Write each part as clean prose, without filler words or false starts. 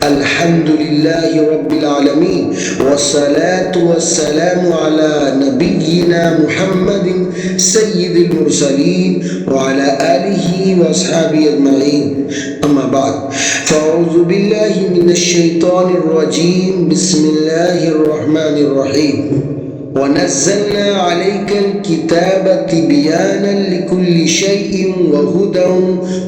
Alhamdulillahi Rabbil Alameen. Wassalatu wassalamu ala nabiyyina Muhammadin Sayyidil Mursaleen wa ala alihi wa ashabihi ajma'in. Amma ba'd. Fa'udhu billahi minash shaitanir rajim. Bismillahir rahmanir rahim. ونزلنا عليك الكتاب تبيانا لكل شيء وهدى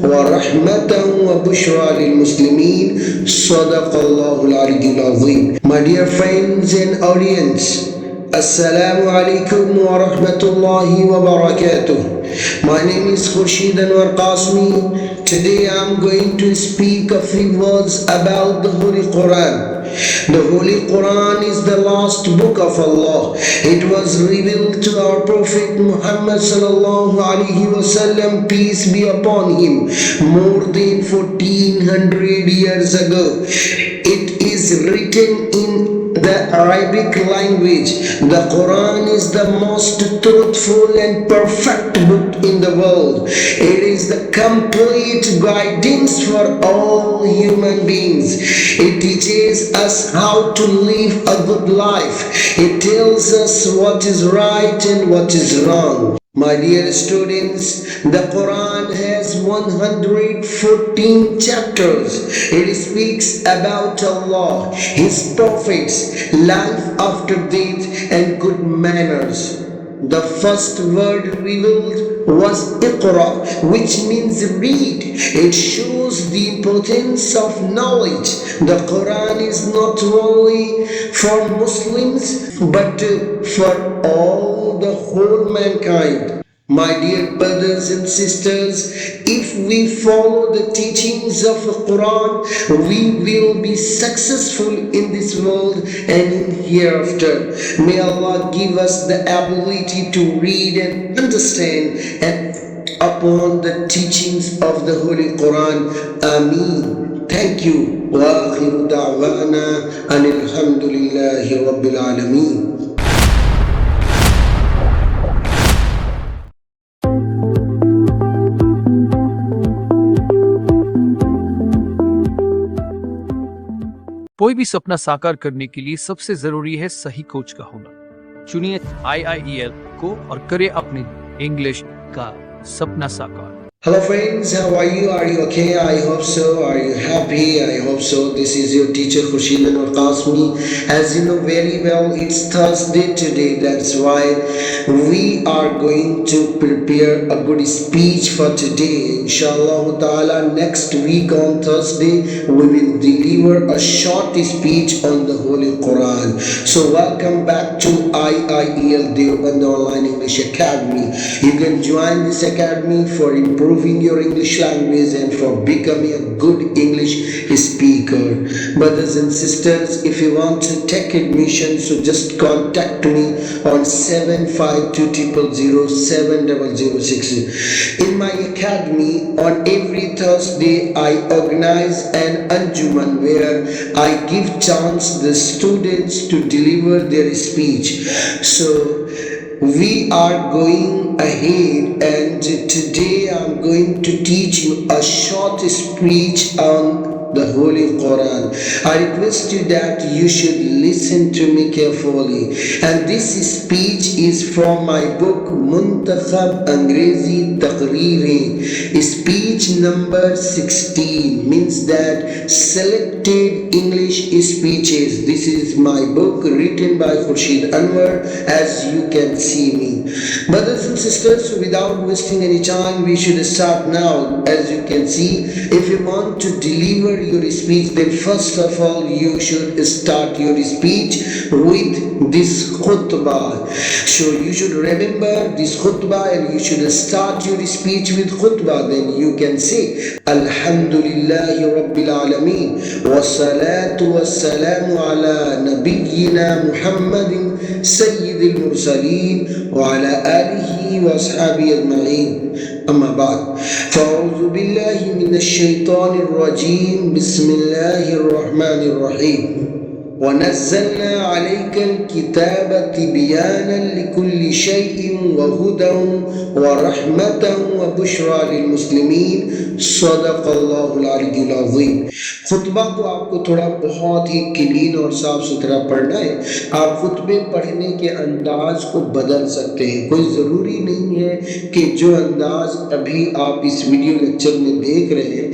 ورحمة وبشرى للمسلمين صدق الله العلي العظيم. My dear friends and audience, Assalamu alaikum wa rahmatullahi wa barakatuh. My name is Khurshid Anwar Qasmi. Today I am going to speak a few words about the Holy Quran. The Holy Quran is the last book of Allah. It was revealed to our Prophet Muhammad sallallahu alaihi wasallam, peace be upon him, more than 1400 years ago. It is written in the Arabic language. The Quran is the most truthful and perfect book in the world. It is the complete guidance for all human beings. It teaches us how to live a good life. It tells us what is right and what is wrong. My dear students, the Quran has 114 chapters. It speaks about Allah, His prophets, life after death, and good manners. The first word revealed was Iqra, which means read. It shows the importance of knowledge. The Quran is not only for Muslims but for all the whole mankind. My dear brothers and sisters, if we follow the teachings of the Quran, we will be successful in this world and in hereafter. May Allah give us the ability to read and understand and upon the teachings of the Holy Quran. Ameen. Thank you. Wa akhiru da'wana anil hamdulillahi rabbil alameen. कोई भी सपना साकार करने के लिए सबसे जरूरी है सही कोच का होना। चुनिए IIEL को और करें अपने इंग्लिश का सपना साकार। Hello friends, how are you? Are you okay? I hope so. Are you happy? I hope so. This is your teacher Khurshid Anwar Qasmi. As you know very well, it's Thursday today. That's why we are going to prepare a good speech for today. Inshallah ta'ala, next week on Thursday, we will deliver a short speech on the Holy Quran. So welcome back to IIEL Deoband Online English Academy. You can join this academy for improving your English language and for becoming a good English speaker. Brothers and sisters, if you want to take admission, so just contact me on 75200070006. In my academy, on every Thursday, I organize an Anjuman where I give chance the students to deliver their speech. So we are going ahead, and today I'm going to teach you a short speech on the Holy Quran. I request you that you should listen to me carefully. And this speech is from my book Muntakhab Angrezi Taqreerein, speech number 16, means that selected English speeches. This is my book written by Khurshid Anwar, as you can see me. Brothers and sisters, without wasting any time, we should start now. As you can see, if you want to deliver your speech, then first of all you should start your speech with this khutbah. So you should remember this khutbah and you should start your speech with khutbah. Then you can say Alhamdulillahi Rabbil Alameen Wassalatu wassalamu ala nabiyyina Muhammadin Sayyidil Mursaleen wa ala alihi wa ashabihi ajma'in. أما بعد فأعوذ بالله من الشيطان الرجيم بسم الله الرحمن الرحيم वनज़्ज़लना अलैकल किताब तिबयानन लिकुल्लि शैइन वहुदन वरहमतन वबुश्रा लिलमुस्लिमीन सदक़ल्लाहुल अलिय्युल अज़ीम। खुतबा को आपको थोड़ा बहुत ही क्लीन और साफ सुथरा पढ़ना है। आप खुतबे पढ़ने के अंदाज को बदल सकते हैं। कोई ज़रूरी नहीं है कि जो अंदाज अभी आप इस वीडियो लेक्चर में देख रहे हैं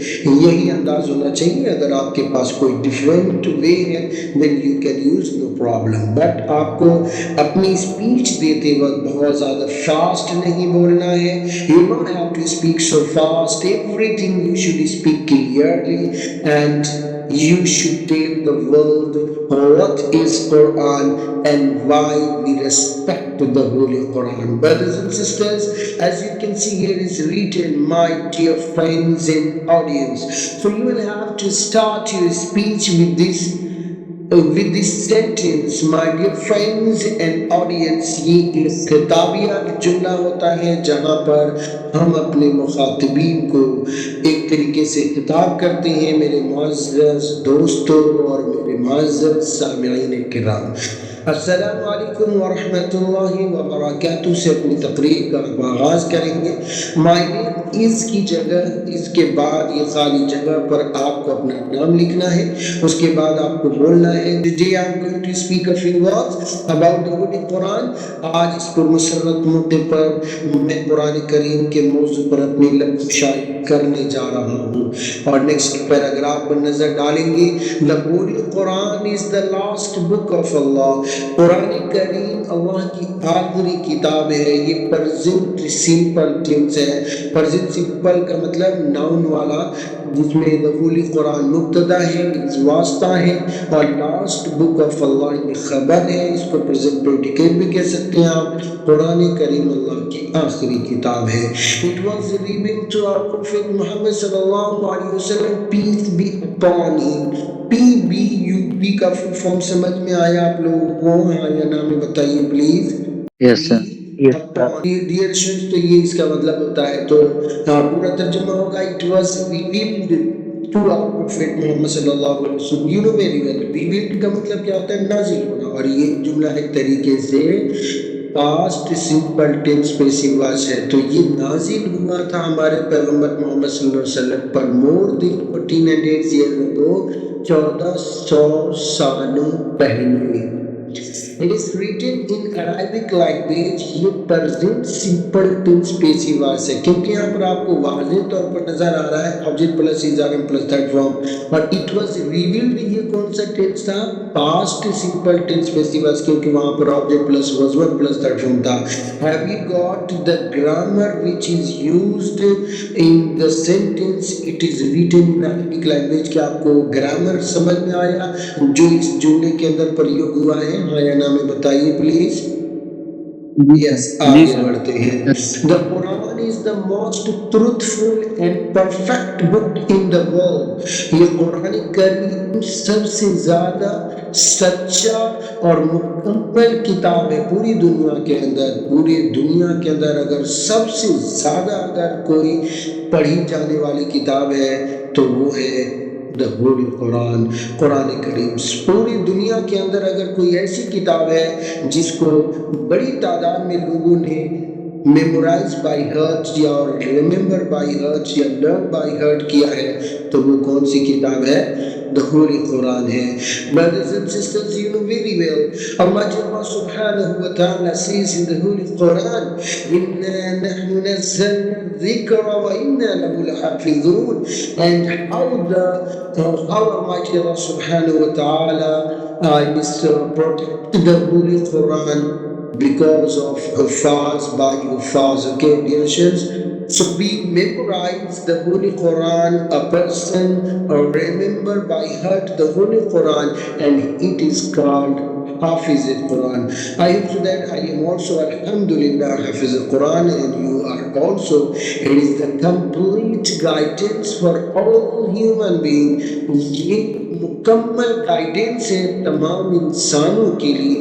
यही अंदाज होना चाहिए। अगर आपके पास कोई डिफरेंट वे है then you can use, no problem. But आपको अपनी स्पीच देते वक्त बहुत ज़्यादा फास्ट नहीं बोलना है। You don't have to speak so fast, everything you should speak clearly and you should tell the world what is Quran and why we respect the Holy Quran. Brothers and sisters, as you can see here is written, my dear friends and audience. So you will have to start your speech with this sentence, my dear friends and audience। ये एक खिताबिया जुमला होता है जहाँ पर हम अपने मुखातिबीन को एक तरीके से खिताब करते हैं, मेरे मुअज़्ज़ज़ दोस्तों और मेरे मुअज़्ज़ज़ सामिईन किराम। अस्सलामु अलैकुम व रहमतुल्लाहि व बरकातुहू से अपनी तकरीर का आगाज़ करेंगे। माय नेम इज़ की जगह इसके बाद ये खाली जगह पर आपको अपना नाम लिखना है। उसके बाद आपको बोलना है today I am going to speak a few words about the holy Quran. आज इस पुरमसरत मुद्दे पर मैं कुरान करीम के मौजू पर अपनी लफ्ज़ शायरी करने जा रहा हूँ। और नेक्स्ट पैराग्राफ पर नजर डालेंगे, the holy Quran is the last book of Allah. कुरान करीम अल्लाह की आखिरी किताब है। ये प्रेजेंट सिंपल टेंस है। प्रेजेंट सिंपल का मतलब नाउन वाला, जिसमें द होली कुरान मुब्तदा है, वास्ता है, और लास्ट बुक ऑफ अल्लाह ये खबर है। इसको प्रेजेंट प्रेडिकेट भी कह सकते हैं आप। कुरान करीम अल्लाह की आखिरी किताब है। It was revealed to our prophet Muhammad सल्लल्लाहु अलैहि वसल्लम, peace be upon him. PBUP का फुल फॉर्म समझ में आया आप लोगों को? हाँ या ना में बताइए please. Yes sir. Dear students, तो ये इसका मतलब होता है। तो पूरा तर्जुमा होगा, it was revealed to our prophet Muhammad सल्लल्लाहु अलैहि वसल्लम। You know very well, revealed का मतलब क्या होता है? नाजिल होना। और ये जुमला एक तरीके से past simple tense passive voice है। तो ये नाजिल हुआ था हमारे पैगंबर मोहम्मद सल्लल्लाहु अलैहि वसल्लम पर मोर देन 1400 ईयर अगो, 1400 सालों पहले। It is written in Arabic language। ये present simple tense passive voice है, क्योंकि यहाँ पर आपको वाज़ेह तौर पर नजर आ रहा है object plus is are plus third form. और इट वाज रिवील्ड, ये कौन सा टेंस था? Past simple tense passive voice, क्योंकि वहाँ पर object plus was one plus third form था। Have you got the grammar which is used in the sentence it is written in Arabic language? क्या आपको ग्रामर समझ में आया जो इस जुमले के अंदर प्रयोग हुआ है? हाँ या ना में बताइए प्लीज। यस, आगे बढ़ते हैं। The Quran is the most truthful and perfect book in the world. ये कुरान करीम सबसे ज्यादा सच्चा और मुकम्मल किताब है पूरी दुनिया के अंदर। पूरी दुनिया के अंदर अगर सबसे ज्यादा अगर कोई पढ़ी जाने वाली किताब है तो वो है द होली कुरान, कुरान करीम। पूरी दुनिया के अंदर अगर कोई ऐसी किताब है जिसको बड़ी तादाद में लोगों ने मेमोराइज बाय हार्ट या रिमेम्बर बाय हार्ट या लर्न बाय हार्ट किया है, तो वो कौन सी किताब है? द होली कुरान है। Brothers and sisters, you know very well, Allah subhanahu wa ta'ala says in the holy Quran, inna nahnu nazzalna dhikra wa inna lahu lahafizun. And how Almighty Allah subhanahu wa ta'ala is protect the holy Quran because of Hufaz, by Hufaz, okay, dear friends. So we memorize the Holy Quran, a person remember by heart the Holy Quran, and it is called Hafiz al-Quran. I hope so that I am also alhamdulillah Hafiz al-Quran, and you are also. It is the complete guidance for all human beings. ये मुकम्मल guidance है तमाम इंसानों के लिए।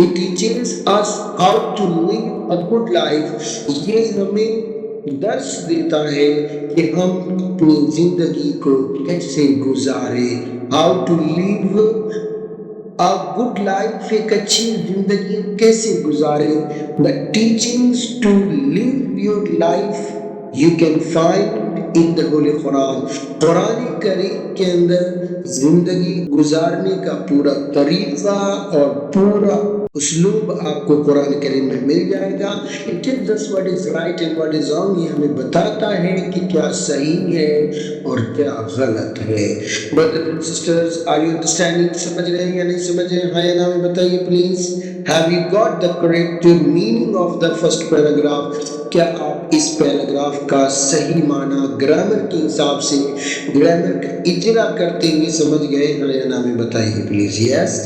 It teaches us how to live a good life। ये हमें दर्श देता है कि हम अपनी जिंदगी को कैसे गुजारे। How to live A good life, एक अच्छी जिंदगी कैसे गुजारे? The teachings to live your life you can find in the Holy Quran. Quran करीम के अंदर जिंदगी गुजारने का पूरा तरीका और पूरा उसलूब आपको कुरान करीम में मिल जाएगा। It tells us what is right and what is wrong. ये हमें बताता है कि क्या सही है और क्या गलत है। Brothers and sisters, are you understanding? समझ रहे हैं या नहीं समझ रहे हैं? हाँ या ना में बताइए please. Have you got the correct meaning of the first paragraph? क्या आप इस पैराग्राफ का सही माना ग्रामर के हिसाब से ग्रामर का इजरा करते हुए समझ गए? हाँ या ना में बताइए प्लीज। Yes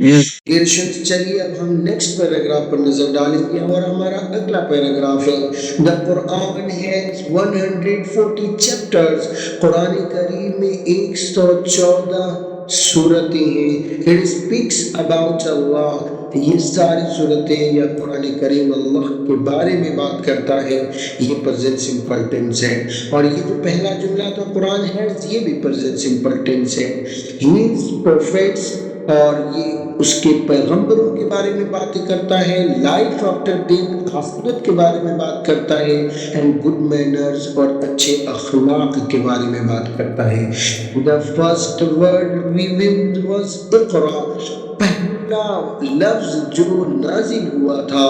yes. चलिए अब हम नेक्स्ट पैराग्राफ पर नजर डालेंगे और हमारा अगला पैराग्राफ है द कुरान हैज 140 चैप्टर्स। कुरान करीम में 114 सूरतें हैं। It speaks about Allah. ये सारी सूरतें या कुरान करीम अल्लाह के बारे में बात करता है। ये प्रेजेंट सिंपल टेंस है और ये जो पहला जुमला था कुरान है ये भी प्रेजेंट सिंपल टेंस है। हिज प्रोफेट्स और ये उसके पैगंबरों के बारे में बातें करता है। लाइफ आफ्टर डेथ, आखिरत के बारे में बात करता है। एंड गुड मैनर्स और अच्छे अखलाक के बारे में बात करता है। The first word revealed was इक़रा। पहला लफ्ज जो नाजिल हुआ था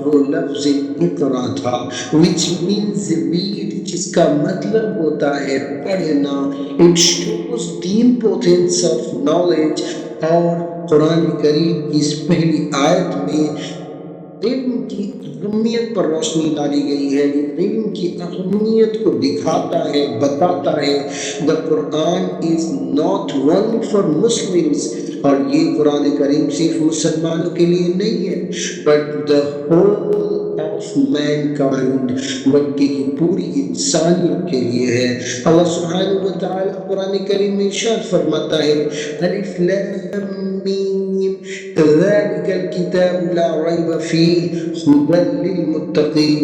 वो लफ्ज इक़रा था, which means read, जिसका मतलब होता है पढ़ना। It shows the importance of knowledge। और कुरान करीम की इस पहली आयत में इल्म की अहमियत पर रोशनी डाली गई है। इल्म की अहमियत को दिखाता है, बताता है। The Quran is not only for Muslims, और ये कुरान करीम सिर्फ मुसलमानों के लिए नहीं है, but the whole of mankind, बल्कि ये पूरी इंसानियत के लिए है। अल्लाह सुब्हानहू व तआला कुरान करीम में इरशाद फरमाता है अलिफ लाम मीम ज़ालिकल किताबु ला रैब फीह हुदल लिल मुत्तकीन।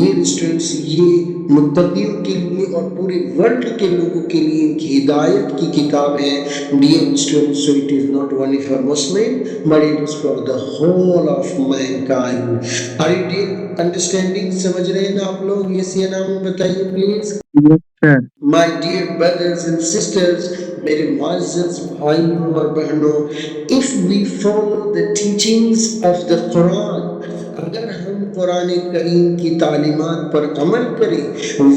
ये स्टूडेंट्स, ये मुत्तकीयों के लिए और पूरे वर्ल्ड के लोगों के लिए एक हिदायत की किताब है। Dear students, so it is not only for Muslim but it is for the whole of mankind. Are you understanding? समझ रहे हैं ना आप लोग? यस या नो में बताइए please. My dear brothers and sisters, मेरे मुअज़्ज़ज़ भाइयों और बहनों, if we follow the teachings of the Quran, अगर हम कुरान करीम की तालीमात पर अमल करें,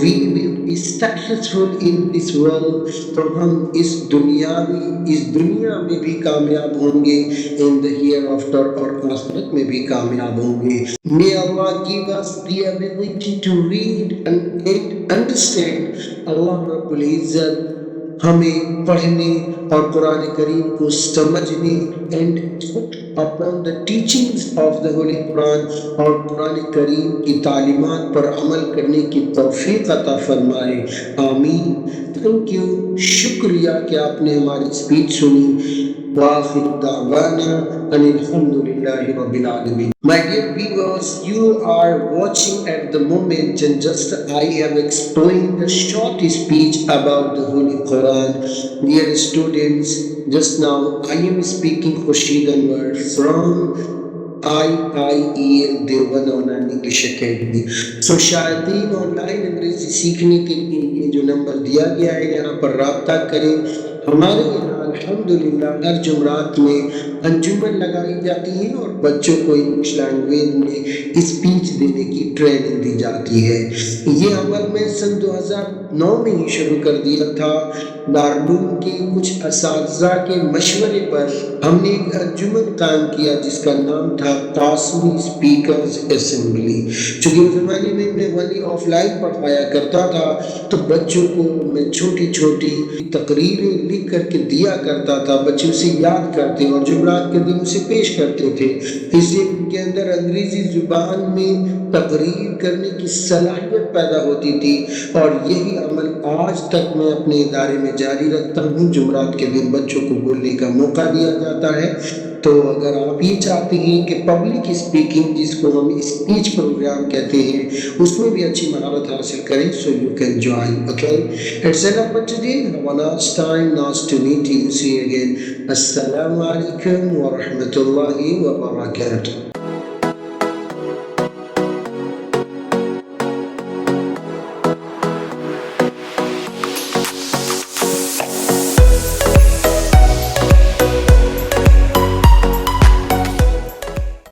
we will be successful in this world, तो हम इस दुनिया में भी कामयाब होंगे, in the hereafter, और आखिरत में भी कामयाब होंगे। May Allah give us the ability to read and understand। अल्लाह रब्बुल इज़्ज़त हमें पढ़ने और कुरान करीम को समझने and upon the teachings of the holy Quran, और कुरान करीम की तालीमात पर अमल करने की तौफीक अता फरमाए। आमीन। थैंक यू, शुक्रिया कि आपने हमारी स्पीच सुनी। वाखिर दावाना अल्हम्दुलिल्लाहि रब्बिल आलमीन। My dear viewers, you are watching at the moment, and just I have explained a short speech about the Holy Quran. Dear students, just now I am speaking Khurshid Anwar from IIEL Deoband Online English Academy. So शायदीन online अंग्रेजी सीखने के लिए ये जो number दिया गया है यहाँ पर राब्ता करें। हमारे यहाँ अल्हम्दुलिल्लाह हर जुमरात में अंजुमन लगाई जाती है और बच्चों को इंग्लिश लैंग्वेज में स्पीच देने की ट्रेनिंग दी जाती है। ये अमल में सन 2009 में ही शुरू कर दिया था। दारुल के कुछ असातिज़ा के मशवरे पर हमने एक अंजुमन कायम किया जिसका नाम था कासमी स्पीकर्स असेंबली। चूँकि उस ज़माने में मैं वही ऑफलाइन पढ़ाया करता था तो बच्चों को मैं छोटी छोटी तकरीरें लिख करके दिया करता था। बच्चे उसे याद करते और जुमरात के दिन उसे पेश करते थे। इससे उनके अंदर अंग्रेजी जुबान में तकरीर करने की सलाहियत पैदा होती थी और यही अमल आज तक मैं अपने इदारे में जारी रखता हूँ। जुमरात के दिन बच्चों को बोलने का मौका दिया जाता है। तो अगर आप ये चाहते हैं कि पब्लिक स्पीकिंग, जिसको हम स्पीच प्रोग्राम कहते हैं, उसमें भी अच्छी महारत हासिल करें, so you can join. Okay, it's enough for today. Have a nice time. Nice to meet you. See you again. Assalamu alaikum wa rahmatullahi wa barakatuh.